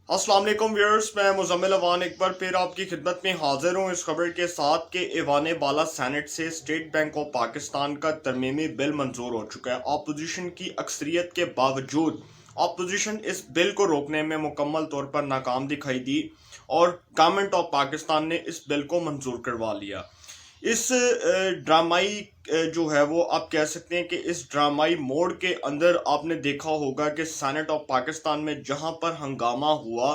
अस्सलाम वालेकुम व्यूअर्स, मैं मुजम्मिल अवान एक बार फिर आपकी खिदमत में हाजिर हूँ इस खबर के साथ कि ऐवान बाला सेनेट से स्टेट बैंक ऑफ पाकिस्तान का तरमीमी बिल मंजूर हो चुका है। अपोजिशन की अक्सरियत के बावजूद अपोजिशन इस बिल को रोकने में मुकम्मल तौर पर नाकाम दिखाई दी और गवर्नमेंट ऑफ पाकिस्तान ने इस बिल को मंजूर करवा लिया। इस ड्रामाई जो है वो आप कह सकते हैं कि इस ड्रामाई मोड के अंदर आपने देखा होगा कि सेनेट ऑफ पाकिस्तान में जहां पर हंगामा हुआ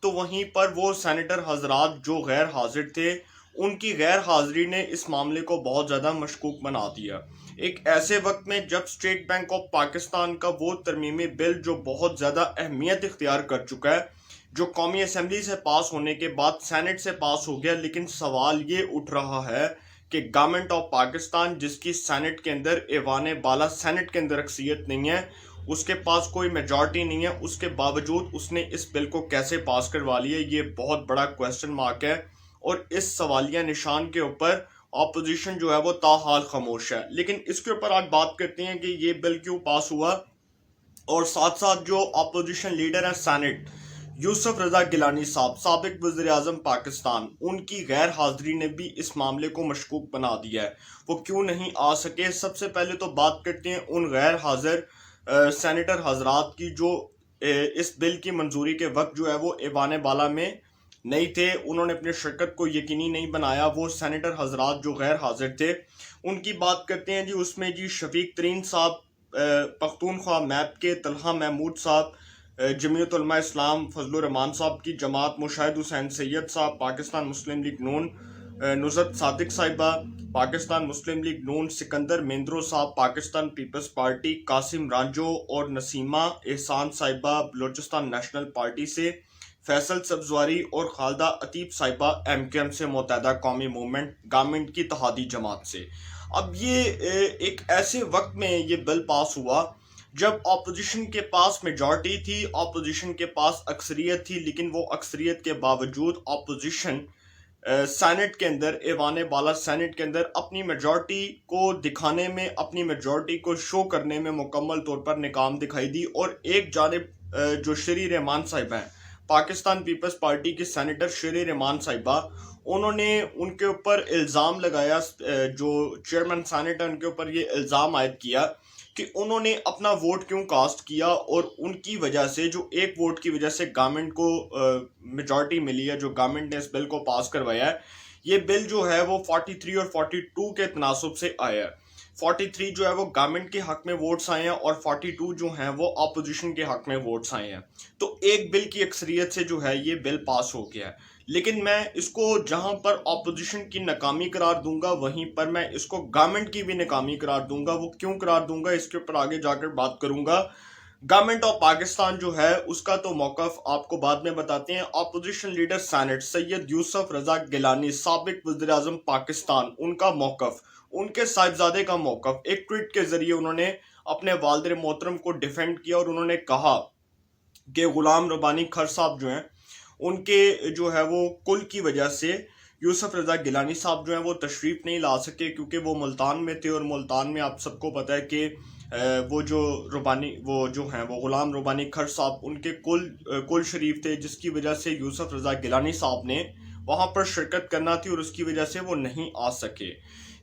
तो वहीं पर वो सेनेटर हजरात जो गैर हाजिर थे उनकी गैर हाजिरी ने इस मामले को बहुत ज़्यादा मशकूक बना दिया। एक ऐसे वक्त में जब स्टेट बैंक ऑफ पाकिस्तान का वो तरमीमी बिल जो बहुत ज़्यादा अहमियत इख्तियार कर चुका है, जो कौमी असम्बली से पास होने के बाद सेनेट से पास हो गया, लेकिन सवाल ये उठ रहा है कि गवर्नमेंट ऑफ पाकिस्तान जिसकी सेनेट के अंदर ऐवान बाला सेनेट के अंदर अक्सरियत नहीं है, उसके पास कोई मेजॉरिटी नहीं है, उसके बावजूद उसने इस बिल को कैसे पास करवा लिया, ये बहुत बड़ा क्वेश्चन मार्क है। और इस सवालिया निशान के ऊपर ऑपोजिशन जो है वो ताहाल खामोश है। लेकिन इसके ऊपर आज बात करते हैं कि ये बिल क्यों पास हुआ, और साथ साथ जो अपोजिशन लीडर है सेनेट यूसुफ रजा गिलानी साहब, साबिक वज़ीर आज़म पाकिस्तान, उनकी गैर हाजिरी ने भी इस मामले को मशकूक बना दिया है। वो क्यों नहीं आ सके, सबसे पहले तो बात करते हैं उन गैर हाजिर सेनेटर हजरात की जो इस बिल की मंजूरी के वक्त जो है वो ऐवान बाला में नहीं थे, उन्होंने अपनी शिरकत को यकीनी नहीं बनाया। वो सेनेटर हजरात जो गैर हाजिर थे उनकी बात करते हैं जी। उसमें जी शफीक तरीन साहब पख्तूनख्वा मैप के, तलहा महमूद साहब जमीयत उलमा इस्लाम फजलुर रहमान साहब की जमात, मुशाहिद हुसैन सैयद साहब पाकिस्तान मुस्लिम लीग नून, नुसरत सादिक साहिबा पाकिस्तान मुस्लिम लीग नून, सिकंदर मेंद्रो साहब पाकिस्तान पीपल्स पार्टी, कासिम रांझो और नसीमा एहसान साहिबा बलोचिस्तान नेशनल पार्टी से, फैसल सब्जवारी और खालदा अतीब साहिबा MKM से, मुत्तहदा कौमी मूवमेंट गवर्नमेंट की इत्तेहादी जमात से। अब ये एक ऐसे वक्त में ये बिल पास हुआ जब अपोजिशन के पास मेजॉरिटी थी, अपोजिशन के पास अक्सरियत थी, लेकिन वो अक्सरियत के बावजूद अपोजिशन सेनेट के अंदर, ऐवान बाला सेनेट के अंदर अपनी मेजॉरिटी को दिखाने में, अपनी मेजॉरिटी को शो करने में मुकम्मल तौर पर नाकाम दिखाई दी। और एक जानिब जो शरी रहमान साहिबा हैं, पाकिस्तान पीपल्स पार्टी की सेनेटर शरी रहमान साहिबा, उन्होंने उनके ऊपर इल्ज़ाम लगाया, जो चेयरमैन सेनेट है उनके ऊपर ये इल्ज़ाम आयद किया कि उन्होंने अपना वोट क्यों कास्ट किया, और उनकी वजह से, जो एक वोट की वजह से गवर्नमेंट को मेजॉरिटी मिली है, जो गवर्नमेंट ने इस बिल को पास करवाया है, ये बिल जो है वो 43 और 42 के तनासब से आया है। 43 जो है वो गवर्नमेंट के हक में वोट्स आए हैं और 42 जो हैं वो अपोजिशन के हक में वोट्स आए हैं। तो एक बिल की अक्सरियत से जो है ये बिल पास हो गया है। लेकिन मैं इसको जहां पर अपोजिशन की नाकामी करार दूंगा, वहीं पर मैं इसको गवर्नमेंट की भी नाकामी करार दूंगा। वो क्यों करार दूंगा, इसके ऊपर आगे जाकर बात करूंगा। गवर्नमेंट ऑफ पाकिस्तान जो है उसका तो मौकफ आपको बाद में बताते हैं। Opposition leader senate Syed Yusuf Raza Gilani, साबिक वज़ीर आज़म पाकिस्तान, उनका मौकफ, उनके साहिबजादे का मौकफ, एक ट्वीट के जरिए उन्होंने अपने वालिद मोहतरम को डिफेंड किया और उन्होंने कहा कि गुलाम रब्बानी खर साहब जो हैं उनके जो है वो कुल की वजह से यूसुफ रजा गिलानी साहब जो हैं वो तशरीफ़ नहीं ला सके, क्योंकि वो मुल्तान में थे, और मुल्तान में आप सबको पता है कि वो जो रुबानी, वो जो हैं वो गुलाम रब्बानी खर साहब, उनके कुल शरीफ थे, जिसकी वजह से यूसुफ रजा गिलानी साहब ने वहाँ पर शिरकत करना थी और उसकी वजह से वो नहीं आ सके।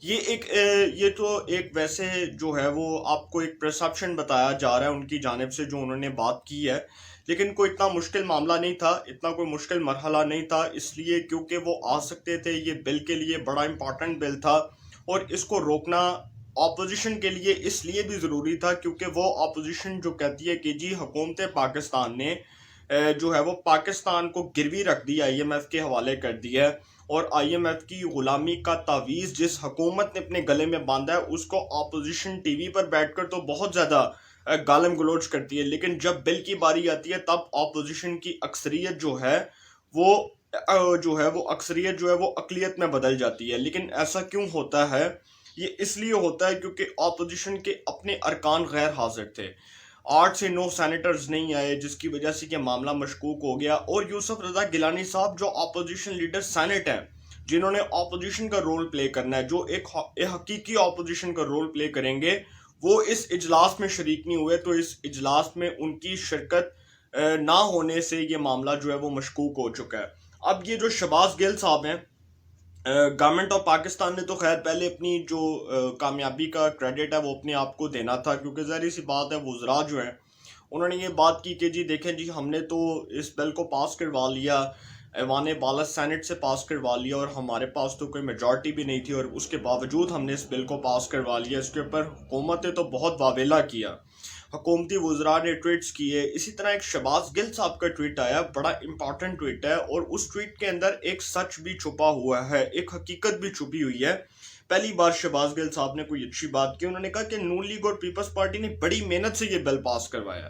ये तो एक वैसे जो है वो आपको एक परसेप्शन बताया जा रहा है उनकी जानिब से, जो उन्होंने बात की है। लेकिन कोई इतना मुश्किल मामला नहीं था, इतना कोई मुश्किल मरहला नहीं था, इसलिए क्योंकि वो आ सकते थे। ये बिल के लिए बड़ा इंपॉर्टेंट बिल था और इसको रोकना अपोजिशन के लिए इसलिए भी ज़रूरी था क्योंकि वो अपोजिशन जो कहती है कि जी हुकूमत पाकिस्तान ने जो है वो पाकिस्तान को गिरवी रख दी, IMF के हवाले कर दिया है, और IMF की ग़ुलामी का तावीज़ जिस हुकूमत ने अपने गले में बांधा है उसको अपोजिशन टीवी पर बैठकर तो बहुत ज़्यादा गालम गलोच करती है, लेकिन जब बिल की बारी आती है तब अपोजिशन की अक्सरियत जो है वो अक्सरियत जो है वो अक़लियत में बदल जाती है। लेकिन ऐसा क्यों होता है? ये इसलिए होता है क्योंकि अपोजिशन के अपने अरकान गैर हाजिर थे। 8 से 9 सेनेटर्स नहीं आए, जिसकी वजह से कि मामला मशकूक हो गया। और यूसुफ रजा गिलानी साहब जो अपोजिशन लीडर सेनेट हैं, जिन्होंने अपोजिशन का रोल प्ले करना है, जो एक हकीकी अपोजिशन का रोल प्ले करेंगे, वो इस इजलास में शरीक नहीं हुए। तो इस इजलास में उनकी शिरकत نہ ہونے سے یہ معاملہ جو ہے وہ مشکوک ہو چکا ہے. اب یہ جو شہباز گل صاحب ہیں، گورنمنٹ آف پاکستان نے تو خیر پہلے اپنی جو کامیابی کا کریڈٹ ہے وہ اپنے آپ کو دینا تھا، کیونکہ ظاہری سی بات ہے وزراء جو ہیں انہوں نے یہ بات کی کہ جی دیکھیں جی ہم نے تو اس بل کو پاس کروا لیا، ایوان بالا سینٹ سے پاس کروا لیا، اور ہمارے پاس تو کوئی میجورٹی بھی نہیں تھی، اور اس کے باوجود ہم نے اس بل کو پاس کروا لیا. اس کے اوپر حکومت نے تو بہت واویلا کیا، حکومتی وزراء نے ٹویٹس کیے. اسی طرح ایک شہباز گل صاحب کا ٹویٹ آیا، بڑا امپورٹنٹ ٹویٹ ہے، اور اس ٹویٹ کے اندر ایک سچ بھی چھپا ہوا ہے، ایک حقیقت بھی چھپی ہوئی ہے. پہلی بار شہباز گل صاحب نے کوئی اچھی بات کی، انہوں نے کہا کہ نون لیگ اور پیپلز پارٹی نے بڑی محنت سے یہ بل پاس کروایا.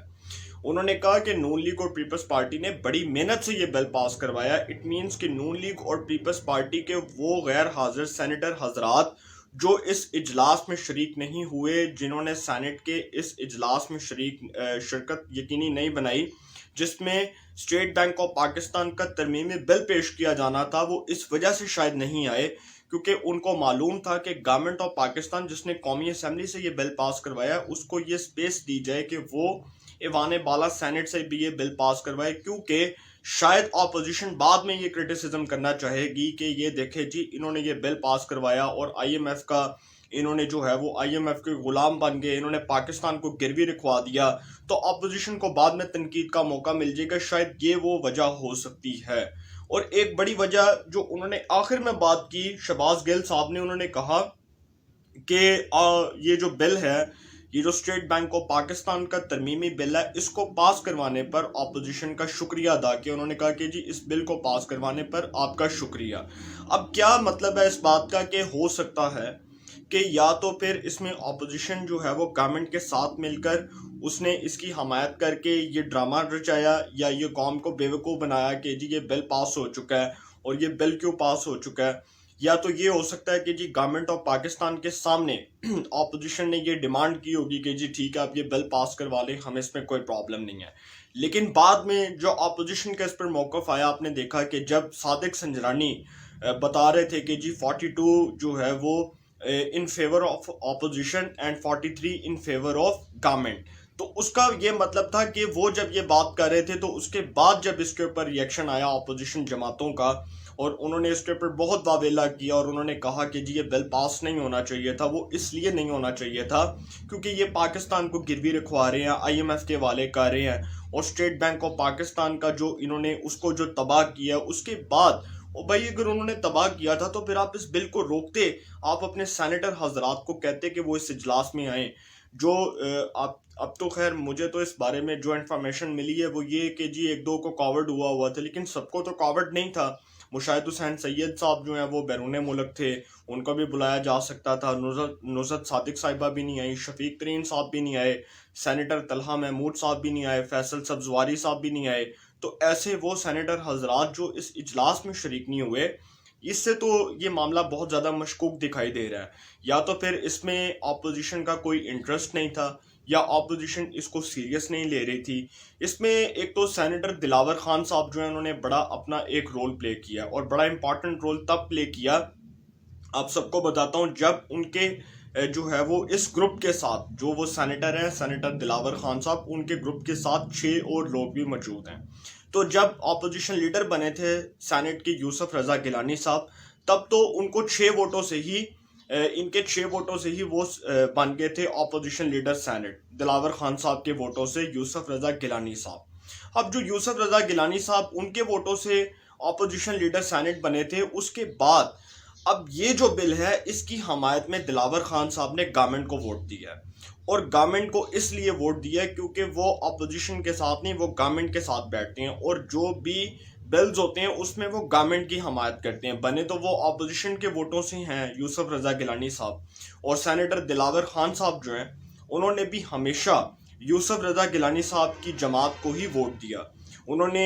انہوں نے کہا کہ نون لیگ اور پیپلز پارٹی نے بڑی محنت سے یہ بل پاس کروایا. اٹ مینس کہ نون لیگ اور پیپلز پارٹی کے وہ غیر حاضر سینیٹر حضرات جو اس اجلاس میں شریک نہیں ہوئے، جنہوں نے سینٹ کے اس اجلاس میں شرکت یقینی نہیں بنائی جس میں اسٹیٹ بینک آف پاکستان کا ترمیمی بل پیش کیا جانا تھا، وہ اس وجہ سے شاید نہیں آئے کیونکہ ان کو معلوم تھا کہ گورنمنٹ آف پاکستان جس نے قومی اسمبلی سے یہ بل پاس کروایا اس کو یہ سپیس دی جائے کہ وہ ایوان بالا سینٹ سے بھی یہ بل پاس کروائے، کیونکہ شاید اپوزیشن بعد میں یہ کرٹیسزم کرنا چاہے گی کہ یہ دیکھے جی انہوں نے یہ بل پاس کروایا اور آئی ایم ایف کا انہوں نے جو ہے وہ آئی ایم ایف کے غلام بن گئے، انہوں نے پاکستان کو گروی رکھوا دیا، تو اپوزیشن کو بعد میں تنقید کا موقع مل جائے گا. شاید یہ وہ وجہ ہو سکتی ہے. اور ایک بڑی وجہ جو انہوں نے آخر میں بات کی شہباز گل صاحب نے، انہوں نے کہا کہ یہ جو بل ہے، یہ جو اسٹیٹ بینک آف پاکستان کا ترمیمی بل ہے، اس کو پاس کروانے پر اپوزیشن کا شکریہ ادا کیا. انہوں نے کہا کہ جی اس بل کو پاس کروانے پر آپ کا شکریہ. اب کیا مطلب ہے اس بات کا کہ ہو سکتا ہے کہ یا تو پھر اس میں اپوزیشن جو ہے وہ گورنمنٹ کے ساتھ مل کر اس نے اس کی حمایت کر کے یہ ڈرامہ رچایا، یا یہ قوم کو بیوقوف بنایا کہ جی یہ بل پاس ہو چکا ہے اور یہ بل کیوں پاس ہو چکا ہے. یا تو یہ ہو سکتا ہے کہ جی گورنمنٹ آف پاکستان کے سامنے اپوزیشن نے یہ ڈیمانڈ کی ہوگی کہ جی ٹھیک ہے آپ یہ بل پاس کروا لیں، ہمیں اس میں کوئی پرابلم نہیں ہے. لیکن بعد میں جو اپوزیشن کا اس پر موقف آیا، آپ نے دیکھا کہ جب صادق سنجرانی بتا رہے تھے کہ جی 42 جو ہے وہ in favour of opposition and 43 in favour of government, تو اس کا یہ مطلب تھا کہ وہ جب یہ بات کر رہے تھے تو اس کے بعد جب اس کے اوپر ریئیکشن آیا اپوزیشن جماعتوں کا اور انہوں نے اس کے اوپر بہت واویلا کیا اور انہوں نے کہا کہ جی یہ بل پاس نہیں ہونا چاہیے تھا، وہ اس لیے نہیں ہونا چاہیے تھا کیونکہ یہ پاکستان کو گروی رکھوا رہے ہیں، آئی ایم ایف کے حوالے کر رہے ہیں، اور اسٹیٹ بینک آف پاکستان کا جو انہوں نے اس کو جو تباہ کیا اس کے بعد بھائی اگر انہوں نے تباہ کیا تھا تو پھر آپ اس بل کو روکتے، آپ اپنے سینیٹر حضرات کو کہتے کہ وہ اس اجلاس میں آئیں. جو اب تو خیر مجھے تو اس بارے میں جو انفارمیشن ملی ہے وہ یہ کہ جی ایک دو کو کووڈ ہوا تھا، لیکن سب کو تو کووڈ نہیں تھا. مشاہد حسین سید صاحب جو ہیں وہ بیرون ملک تھے، ان کو بھی بلایا جا سکتا تھا. نصرت صادق صاحبہ بھی نہیں آئی، شفیق ترین صاحب بھی نہیں آئے، سینیٹر طلحہ محمود صاحب بھی نہیں آئے، فیصل سبزواری صاحب بھی نہیں آئے. تو ایسے وہ سینیٹر حضرات جو اس اجلاس میں شریک نہیں ہوئے، اس سے تو یہ معاملہ بہت زیادہ مشکوک دکھائی دے رہا ہے. یا تو پھر اس میں اپوزیشن کا کوئی انٹرسٹ نہیں تھا، یا اپوزیشن اس کو سیریس نہیں لے رہی تھی. اس میں ایک تو سینیٹر دلاور خان صاحب جو ہیں انہوں نے بڑا اپنا ایک رول پلے کیا، اور بڑا امپورٹنٹ رول تب پلے کیا، آپ سب کو بتاتا ہوں، جب ان کے جو ہے وہ اس گروپ کے ساتھ جو وہ سینیٹر ہیں سینیٹر دلاور خان صاحب، ان کے گروپ کے ساتھ 6 اور لوگ بھی موجود ہیں. تو جب اپوزیشن لیڈر بنے تھے سینٹ کے یوسف رضا گیلانی صاحب، تب تو ان کو 6 ووٹوں سے ہی ان کے 6 ووٹوں سے ہی وہ بن گئے تھے opposition leader Saint, Dilawar Khan صاحب کے ووٹوں سے یوسف رضا گیلانی صاحب. اب جو یوسف رضا گیلانی صاحب ان کے ووٹوں سے اپوزیشن لیڈر سینٹ بنے تھے، اس کے بعد اب یہ جو بل ہے اس کی حمایت میں دلاور خان صاحب نے گورنمنٹ کو ووٹ دیا ہے، اور گورنمنٹ کو اس لیے ووٹ دیا ہے کیونکہ وہ اپوزیشن کے ساتھ نہیں، وہ گورنمنٹ کے ساتھ بیٹھتے ہیں، اور جو بھی بلز ہوتے ہیں اس میں وہ گورنمنٹ کی حمایت کرتے ہیں. بنے تو وہ اپوزیشن کے ووٹوں سے ہیں یوسف رضا گیلانی صاحب، اور سینیٹر دلاور خان صاحب جو ہیں انہوں نے بھی ہمیشہ یوسف رضا گیلانی صاحب کی جماعت کو ہی ووٹ دیا. انہوں نے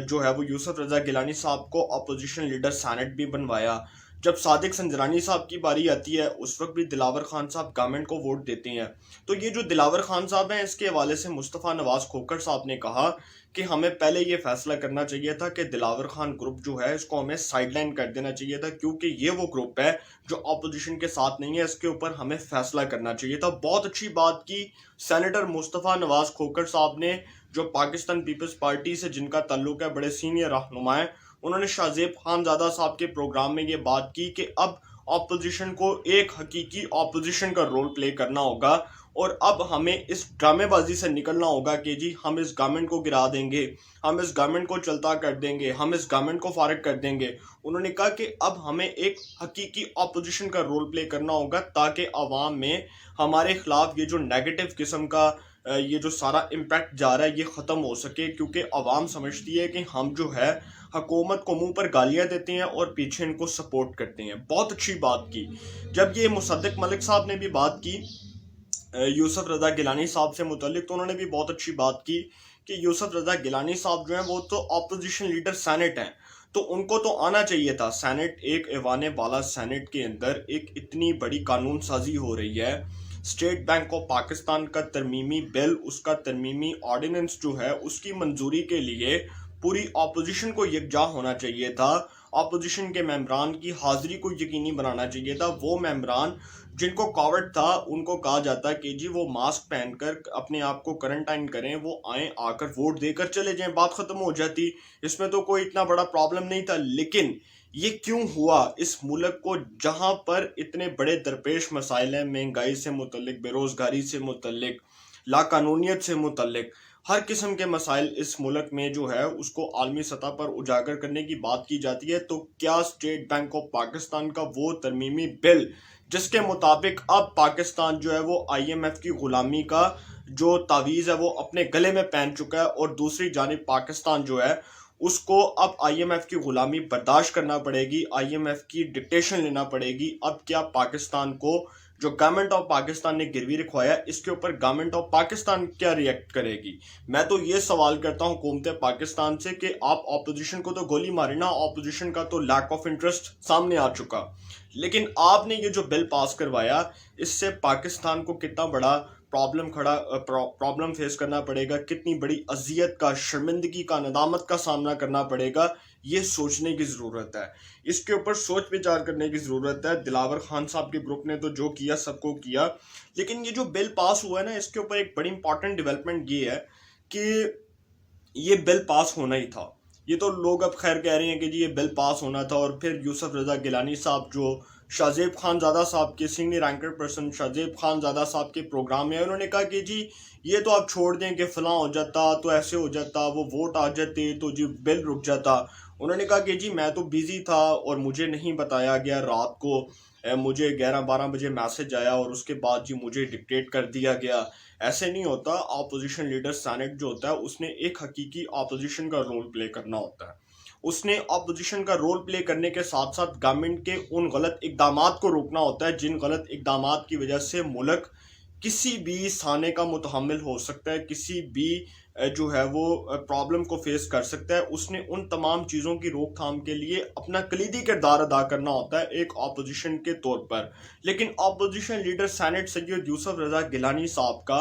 جو ہے وہ یوسف رضا گیلانی صاحب کو اپوزیشن لیڈر سینٹ بھی بنوایا. جب صادق سنجرانی صاحب کی باری آتی ہے اس وقت بھی دلاور خان صاحب گورنمنٹ کو ووٹ دیتے ہیں. تو یہ جو دلاور خان صاحب ہیں اس کے حوالے سے مصطفیٰ نواز کھوکھر صاحب نے کہا کہ ہمیں پہلے یہ فیصلہ کرنا چاہیے تھا کہ دلاور خان گروپ جو ہے اس کو ہمیں سائیڈ لائن کر دینا چاہیے تھا، کیونکہ یہ وہ گروپ ہے جو اپوزیشن کے ساتھ نہیں ہے، اس کے اوپر ہمیں فیصلہ کرنا چاہیے تھا. بہت اچھی بات کی سینیٹر مصطفیٰ نواز کھوکھر صاحب نے، जो पाकिस्तान पीपल्स पार्टी से जिनका ताल्लुक है, बड़े सीनियर रहनुमा हैं, उन्होंने शाहजेब खानजादा साहब के प्रोग्राम में ये बात की कि अब ऑपोजिशन को एक हकीकी ऑपोजिशन का रोल प्ले करना होगा और अब हमें इस ड्रामेबाजी से निकलना होगा कि जी हम इस गवर्नमेंट को गिरा देंगे, हम इस गवर्नमेंट को चलता कर देंगे, हम इस गवर्नमेंट को फारिग कर देंगे। उन्होंने कहा कि अब हमें एक हकीकी ऑपोजिशन का रोल प्ले करना होगा ताकि आवाम में हमारे खिलाफ ये जो नेगेटिव किस्म का ये जो सारा इम्पैक्ट जा रहा है ये ख़त्म हो सके, क्योंकि आवाम समझती है कि हम जो है हुकूमत को मुंह पर गालियां देते हैं और पीछे इनको सपोर्ट करते हैं। बहुत अच्छी बात की। जब ये मुसद्दिक मलिक साहब ने भी बात की यूसुफ रज़ा गिलानी साहब से मुतल्लिक, तो उन्होंने भी बहुत अच्छी बात की कि यूसुफ रज़ा गिलानी साहब जो हैं वो तो अपोजिशन लीडर सेनेट हैं, तो उनको तो आना चाहिए था। सेनेट, एक ऐवान बाला सेनेट के अंदर एक इतनी बड़ी कानून साजी हो रही है, स्टेट बैंक ऑफ पाकिस्तान का तरमीमी बिल, उसका तरमीमी ऑर्डिनेंस जो है उसकी मंजूरी के लिए पूरी अपोजिशन को यकजा होना चाहिए था। अपोजिशन के मेंबरान की हाजिरी को यकीनी बनाना चाहिए था। वो मेंबरान जिनको कोविड था उनको कहा जाता कि जी वो मास्क पहनकर अपने आप को क्वारंटाइन करें, वो आए, आकर वोट देकर चले जाएं, बात खत्म हो जाती। इसमें तो कोई इतना बड़ा प्रॉब्लम नहीं था। लेकिन ये क्यों हुआ? इस मुल्क को जहां पर इतने बड़े दरपेश मसाइल हैं, महंगाई से मुतल्लिक, बेरोजगारी से मुतल्लिक, लाकानूनियत से मुतल्लिक, हर किस्म के मसाइल इस मुल्क में जो है उसको आलमी सतह पर उजागर करने की बात की जाती है, तो क्या स्टेट बैंक ऑफ पाकिस्तान का वो तरमीमी बिल जिसके मुताबिक अब पाकिस्तान जो है वो IMF की गुलामी का जो तावीज़ है वो अपने गले में पहन चुका है, और दूसरी जानिब पाकिस्तान जो है उसको अब IMF की गुलामी बर्दाश्त करना पड़ेगी, IMF की डिक्टेशन लेना पड़ेगी। अब क्या पाकिस्तान को जो गवर्नमेंट ऑफ पाकिस्तान ने गिरवी रखवाया, इसके ऊपर गवर्नमेंट ऑफ पाकिस्तान क्या रिएक्ट करेगी? मैं तो ये सवाल करता हूँ हुकूमत पाकिस्तान से कि आप ऑपोजिशन को तो गोली मारे ना, ऑपोजिशन का तो लैक ऑफ इंटरेस्ट सामने आ चुका, लेकिन आपने ये जो बिल पास करवाया इससे पाकिस्तान को कितना बड़ा प्रॉब्लम फेस करना पड़ेगा, कितनी बड़ी अजियत का, शर्मिंदगी का, नदामत का सामना करना पड़ेगा, ये सोचने की ज़रूरत है। इसके ऊपर सोच विचार करने की ज़रूरत है। दिलावर खान साहब के ग्रुप ने तो जो किया सबको किया, लेकिन ये जो बिल पास हुआ है ना, इसके ऊपर एक बड़ी इंपॉर्टेंट डेवलपमेंट ये है कि ये बिल पास होना ही था। ये तो लोग अब खैर कह रहे हैं कि जी ये बिल पास होना था, और फिर यूसुफ रज़ा गिलानी साहब जो शाहजेब खानजादा साहब के senior anchor person Shahzeb Khanzada साहब के प्रोग्राम में उन्होंने कहा कि जी ये तो आप छोड़ दें कि फलां हो जाता तो ऐसे हो जाता, वो वोट आ जाते तो जी बिल रुक जाता। उन्होंने कहा कि जी मैं तो बिजी था और मुझे नहीं बताया गया, रात को मुझे 11-12 बजे मैसेज आया और उसके बाद जी मुझे डिक्टेट कर दिया गया। ऐसे नहीं होता। अपोजिशन लीडर सेनेट जो होता है उसने एक हकीकी अपोजिशन का रोल प्ले करना होता है। उसने अपोजिशन का रोल प्ले करने के साथ साथ गवर्नमेंट के उन गलत इकदामात को रोकना होता है जिन गलत इकदामात की वजह से मुल्क किसी भी साने का मुतहम्मिल हो सकता है, किसी भी जो है वो प्रॉब्लम को फेस कर सकता है। उसने उन तमाम चीज़ों की रोकथाम के लिए अपना कलीदी किरदार अदा करना होता है एक अपोजिशन के तौर पर। लेकिन opposition leader senate Syed Yusuf Raza Gilani साहब का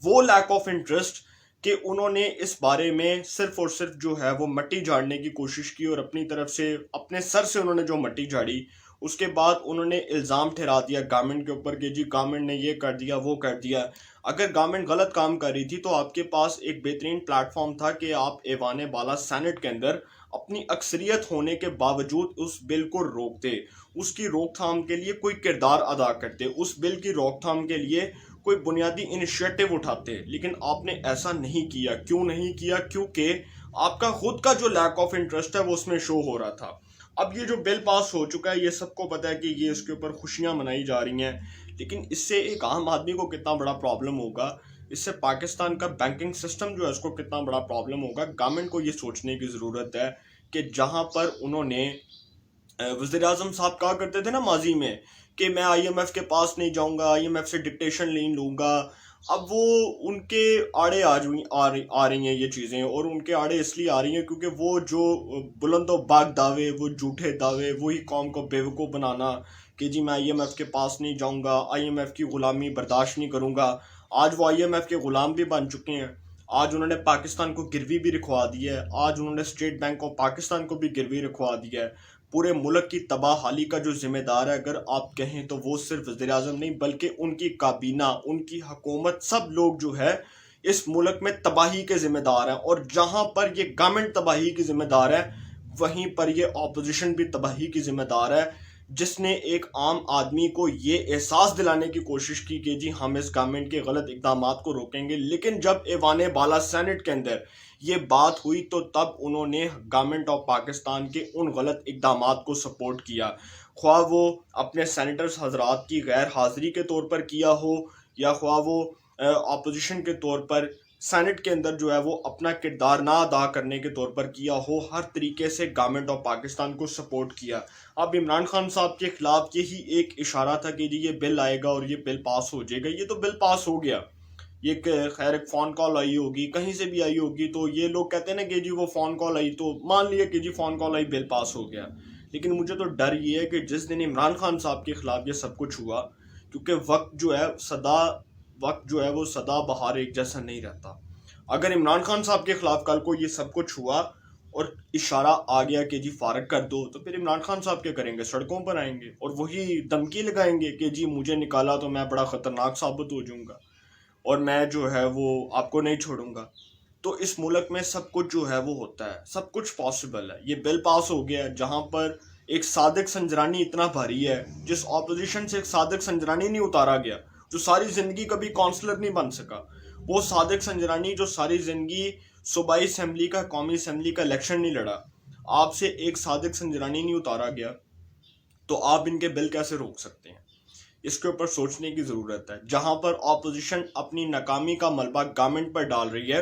वो लैक ऑफ इंटरेस्ट कि उन्होंने इस बारे में सिर्फ और सिर्फ जो है वो मट्टी झाड़ने की कोशिश की, और अपनी तरफ से अपने सर से उन्होंने जो मट्टी झाड़ी, उसके बाद उन्होंने इल्ज़ाम ठहरा दिया गवर्नमेंट के ऊपर कि जी गवर्नमेंट ने ये कर दिया, वो कर दिया। अगर गवर्नमेंट गलत काम कर रही थी तो आपके पास एक बेहतरीन प्लेटफॉर्म था कि आप ऐवान बाला सेनेट के अंदर अपनी अक्सरियत होने के बावजूद उस बिल को रोकते, उसकी रोकथाम के लिए कोई किरदार अदा करते, उस बिल की रोकथाम के लिए कोई बुनियादी इनिशिएटिव उठाते। लेकिन आपने ऐसा नहीं किया। क्यों नहीं किया? क्योंकि आपका खुद का जो लैक ऑफ इंटरेस्ट है वो उसमें शो हो रहा था। अब ये जो बिल पास हो चुका है, ये सबको पता है कि ये इसके ऊपर खुशियां मनाई जा रही हैं, लेकिन इससे एक आम आदमी को कितना बड़ा प्रॉब्लम होगा, इससे पाकिस्तान का बैंकिंग सिस्टम जो है उसको कितना बड़ा प्रॉब्लम होगा। गवर्नमेंट को ये सोचने की ज़रूरत है कि जहाँ पर उन्होंने वज़ीर आज़म साहब कहा करते थे ना माजी में कि मैं IMF के पास नहीं जाऊंगा, IMF से डिक्टेशन नहीं लूंगा, अब वो उनके आड़े आ रही हैं ये चीज़ें, और उनके आड़े इसलिए आ रही हैं क्योंकि वो जो बुलंदो बाग दावे, वो झूठे दावे, वही कौम को बेवकूफ़ बनाना कि जी मैं IMF के पास नहीं जाऊंगा, IMF की ग़ुलामी बर्दाश्त नहीं करूंगा। आज वो IMF के ग़ुलाम भी बन चुके हैं। आज उन्होंने पाकिस्तान को गिरवी भी रखवा दी है, आज उन्होंने स्टेट बैंक ऑफ पाकिस्तान को भी गिरवी रखवा दिया है। पूरे मुल्क की तबाहाली का जो जिम्मेदार है अगर आप कहें तो वो सिर्फ वज़ीर आज़म नहीं बल्कि उनकी काबीना, उनकी हुकूमत, सब लोग जो है اس ملک میں تباہی کے ذمہ دار ہیں، اور جہاں پر یہ گورنمنٹ تباہی کی ذمہ دار ہے وہیں پر یہ اپوزیشن بھی تباہی کی ذمہ دار ہے، جس نے ایک عام آدمی کو یہ احساس دلانے کی کوشش کی کہ جی ہم اس گورنمنٹ کے غلط اقدامات کو روکیں گے، لیکن جب ایوان بالا سینٹ کے اندر یہ بات ہوئی تو تب انہوں نے گورنمنٹ آف پاکستان کے ان غلط اقدامات کو سپورٹ کیا، خواہ وہ اپنے سینیٹرز حضرات کی غیر حاضری کے طور پر کیا ہو یا خواہ وہ اپوزیشن کے طور پر سینٹ کے اندر جو ہے وہ اپنا کردار نہ ادا کرنے کے طور پر کیا ہو، ہر طریقے سے گورنمنٹ آف پاکستان کو سپورٹ کیا۔ اب عمران خان صاحب کے خلاف یہی ایک اشارہ تھا کہ جی یہ بل آئے گا اور یہ بل پاس ہو جائے گا، یہ تو بل پاس ہو گیا، یہ خیر ایک فون کال آئی ہوگی، کہیں سے بھی آئی ہوگی، تو یہ لوگ کہتے ہیں نا کہ جی وہ فون کال آئی تو مان لیا کہ جی فون کال آئی بل پاس ہو گیا، لیکن مجھے تو ڈر یہ ہے کہ جس دن عمران خان صاحب کے خلاف یہ سب کچھ ہوا، کیونکہ وقت جو ہے وہ سدا بہار ایک جیسا نہیں رہتا، اگر عمران خان صاحب کے خلاف کل کو یہ سب کچھ ہوا اور اشارہ آ گیا کہ جی فارغ کر دو، تو پھر عمران خان صاحب کیا کریں گے؟ سڑکوں پر آئیں گے اور وہی دھمکی لگائیں گے کہ جی مجھے نکالا تو میں بڑا خطرناک ثابت ہو جاؤں گا اور میں جو ہے وہ آپ کو نہیں چھوڑوں گا۔ تو اس ملک میں سب کچھ جو ہے وہ ہوتا ہے، سب کچھ پاسبل ہے۔ یہ بل پاس ہو گیا جہاں پر ایک صادق سنجرانی اتنا بھاری ہے، جس اپوزیشن سے ایک صادق سنجرانی نہیں اتارا گیا، جو ساری زندگی کبھی کونسلر نہیں بن سکا، وہ صادق سنجرانی جو ساری زندگی صوبائی اسمبلی کا، قومی اسمبلی کا الیکشن نہیں لڑا، آپ سے ایک صادق سنجرانی نہیں اتارا گیا، تو آپ ان کے بل کیسے روک سکتے ہیں؟ اس کے اوپر سوچنے کی ضرورت ہے۔ جہاں پر اپوزیشن اپنی ناکامی کا ملبہ گورنمنٹ پر ڈال رہی ہے،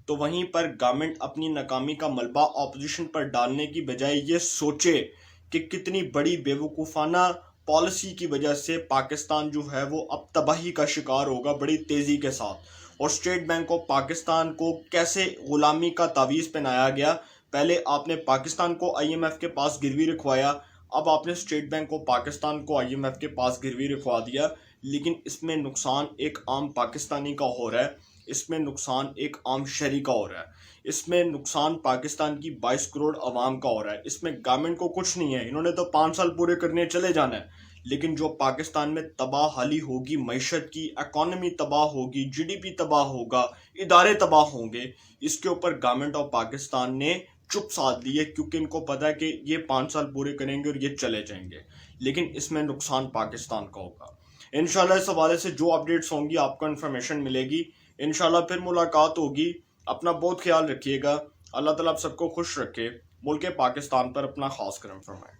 تو وہیں پر گورنمنٹ اپنی ناکامی کا ملبہ اپوزیشن پر ڈالنے کی بجائے یہ سوچے کہ کتنی بڑی بیوقوفانہ پالیسی کی وجہ سے پاکستان جو ہے وہ اب تباہی کا شکار ہوگا بڑی تیزی کے ساتھ، اور اسٹیٹ بینک آف پاکستان کو کیسے غلامی کا تعویذ پہنایا گیا۔ پہلے آپ نے پاکستان کو آئی ایم ایف کے پاس گروی رکھوایا، اب آپ نے اسٹیٹ بینک آف پاکستان کو آئی ایم ایف کے پاس گروی رکھوا دیا، لیکن اس میں نقصان ایک عام پاکستانی کا ہو رہا ہے، اس میں نقصان ایک عام شہری کا ہو رہا ہے، اس میں نقصان پاکستان کی 22 کروڑ عوام کا ہو رہا ہے۔ اس میں گورنمنٹ کو کچھ نہیں ہے، انہوں نے تو 5 سال پورے کرنے چلے جانا ہے، لیکن جو پاکستان میں تباہ حالی ہوگی، معیشت کی اکانومی تباہ ہوگی، جی ڈی پی تباہ ہوگا، ادارے تباہ ہوں گے، اس کے اوپر گورنمنٹ آف پاکستان نے چپ سادھ لی ہے، کیونکہ ان کو پتا ہے کہ یہ 5 سال پورے کریں گے اور یہ چلے جائیں گے، لیکن اس میں نقصان پاکستان کا ہوگا۔ انشاءاللہ اس حوالے سے جو اپڈیٹس ہوں گی آپ کو انفارمیشن ملے گی، انشاءاللہ پھر ملاقات ہوگی۔ اپنا بہت خیال رکھیے گا، اللہ تعالیٰ آپ سب کو خوش رکھے، ملک پاکستان پر اپنا خاص کرم فرمائے۔